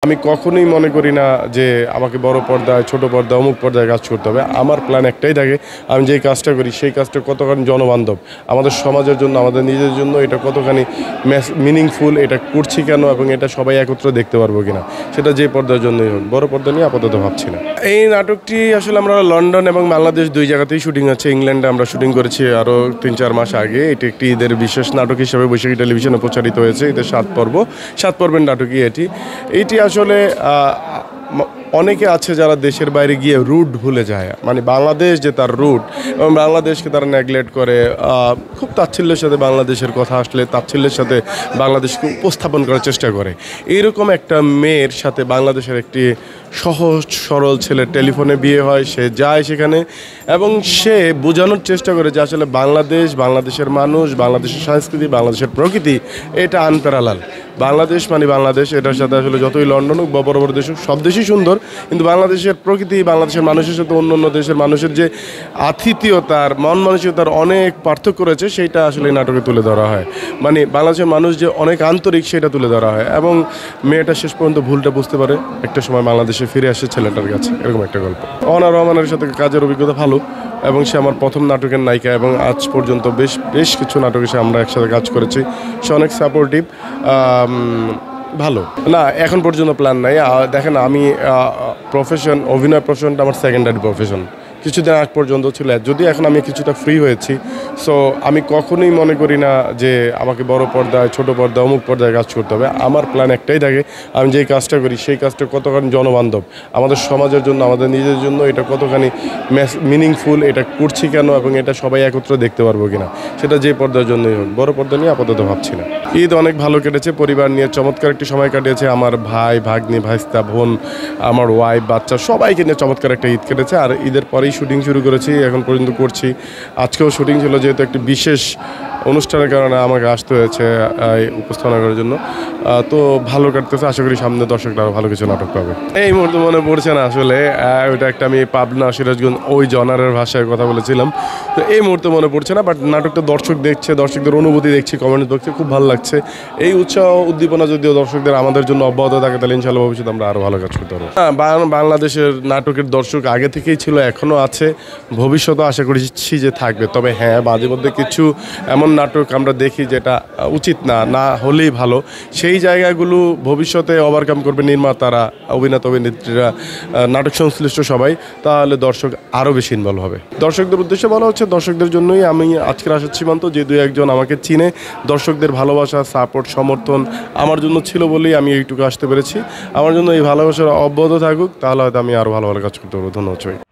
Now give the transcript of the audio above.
আমি কখনোই মনে করি না যে আমাকে বড় পর্দায়, ছোট পর্দায়, অমুক পর্দায় কাজ করতে হবে। আমার প্ল্যান একটাই থাকে, আমি যেই কাজটা করি সেই কাজটা কতখানি জনবান্ধব, আমাদের সমাজের জন্য, আমাদের নিজের জন্য এটা কতখানি মিনিংফুল, এটা করছি কেন এবং এটা সবাই একত্রে দেখতে পারবো কিনা, সেটা যে পর্দার জন্যই হোক। বড় পর্দা নিয়ে আপাতত ভাবছি না। এই নাটকটি আসলে আমরা লন্ডন এবং বাংলাদেশ দুই জায়গাতেই শুটিং আছে। ইংল্যান্ডে আমরা শুটিং করেছি আরও 3-4 মাস আগে। এটি একটি ঈদের বিশেষ নাটক হিসেবে বৈশাখী টেলিভিশনে প্রচারিত হয়েছে। ঈদের 7 পর্বের নাটকই এইটি আসলে অনেকে আছে যারা দেশের বাইরে গিয়ে রুট ভুলে যায়, মানে বাংলাদেশ যে তার রুট, এবং বাংলাদেশকে তারা নেগলেক্ট করে, খুব তাচ্ছিল্যের সাথে বাংলাদেশের কথা আসলে তাচ্ছিল্যের সাথে বাংলাদেশকে উপস্থাপন করার চেষ্টা করে। এইরকম একটা মেয়ের সাথে বাংলাদেশের একটি সহজ সরল ছেলের টেলিফোনে বিয়ে হয়। সে যায় সেখানে এবং সে বোঝানোর চেষ্টা করে যে আসলে বাংলাদেশের মানুষ, বাংলাদেশের সংস্কৃতি, বাংলাদেশের প্রকৃতি এটা আনপ্যারালাল। বাংলাদেশ মানে বাংলাদেশ, এটার সাথে আসলে যতই লন্ডন হোক বা বড় বড় দেশ হোক, সব দেশই সুন্দর, কিন্তু বাংলাদেশের প্রকৃতি, বাংলাদেশের মানুষের সাথে অন্য দেশের মানুষের যে আতিথেয়তার, মন মানসিকতার অনেক পার্থক্য রয়েছে, সেইটা আসলে এই নাটকে তুলে ধরা হয়। মানে বাংলাদেশের মানুষ যে অনেক আন্তরিক, সেটা তুলে ধরা হয়। এবং মেয়েটা শেষ পর্যন্ত ভুলটা বুঝতে পারে, একটা সময় বাংলাদেশে ফিরে আসে ছেলেটার কাছে, এরকম একটা গল্প। অনার রহমানের সাথে কাজের অভিজ্ঞতা ভালো, এবং সে আমার প্রথম নাটকের নায়িকা, এবং আজ পর্যন্ত বেশ কিছু নাটকে সে আমরা একসাথে কাজ করেছি। সে অনেক সাপোর্টিভ, ভালো না। এখন পর্যন্ত প্ল্যান নাই। দেখেন, আমি অভিনয় প্রফেশনটা আমার সেকেন্ডারি প্রফেশন, কিছুদিন আগ পর্যন্ত ছিল। যদি এখন আমি কিছুটা ফ্রি হয়েছি, সো আমি কখনোই মনে করি না যে আমাকে বড় পর্দায়, ছোট পর্দায়, অমুক পর্দায় কাজ করতে হবে। আমার প্ল্যান একটাই থাকে, আমি যেই কাজটা করি সেই কাজটা কতখানি জনবান্ধব, আমাদের সমাজের জন্য, আমাদের নিজের জন্য এটা কতখানি মিনিংফুল, এটা করছি কেন এবং এটা সবাই একত্রে দেখতে পারবো কিনা, সেটা যে পর্দার জন্যই হোক। বড় পর্দা নিয়ে আপাতত ভাবছি না। ঈদ অনেক ভালো কেটেছে, পরিবার নিয়ে চমৎকার একটি সময় কাটিয়েছে। আমার ভাই, ভাগ্নি, ভাইস্তা, বোন, আমার ওয়াইফ, বাচ্চা সবাইকে নিয়ে চমৎকার একটা ঈদ কেটেছে। আর ঈদের পরেই শুটিং শুরু করেছি, এখন পর্যন্ত করছি। আজকেও শুটিং ছিল, যেহেতু একটি বিশেষ অনুষ্ঠানের কারণে আমাকে আসতে হয়েছে উপস্থাপনা করার জন্য। তো ভালো কাটতেছে, আশা করি সামনে দর্শকরা আরও ভালো কিছু নাটক পাবে। এই মুহূর্তে মনে পড়ছে না আসলে, ওইটা একটা আমি পাবনা, সিরাজগঞ্জ ওই জনারের ভাষায় কথা বলেছিলাম, তো এই মুহূর্তে মনে পড়ছে না। বাট নাটকটা দর্শক দেখছে, দর্শকদের অনুভূতি দেখছি, কমেন্টস দেখছি, খুব ভালো লাগছে। এই উৎসাহ উদ্দীপনা যদিও দর্শকদের আমাদের জন্য অব্যাহত থাকে, তাহলে ইনশাআল্লাহ ভবিষ্যতে আমরা আরও ভালো কাজ করতে পারবো। বাংলাদেশের নাটকের দর্শক আগে থেকেই ছিল, এখনও আছে, ভবিষ্যতেও আশা করছি যে থাকবে। তবে হ্যাঁ, মাঝে মধ্যে কিছু এমন নাটক আমরা দেখি যেটা উচিত না হলেই ভালো, সেই জায়গাগুলো ভবিষ্যতে ওভারকাম করবে নির্মাতারা, অভিনেত্রীরা, নাটক সংশ্লিষ্ট সবাই, তাহলে দর্শক আরও বেশি ইনভলভ হবে। দর্শকদের উদ্দেশ্যে বলা হচ্ছে, দর্শকদের জন্যই আমি আজকের আসার সীমান্ত, যে 2-1 জন আমাকে চিনে, দর্শকদের ভালোবাসা, সাপোর্ট, সমর্থন আমার জন্য ছিল বলেই আমি এইটুকু আসতে পেরেছি। আমার জন্য এই ভালোবাসার অব্যাহত থাকুক, তাহলে হয়তো আমি আরও ভালো কাজ করতে পারবো। ধন্যবাদ।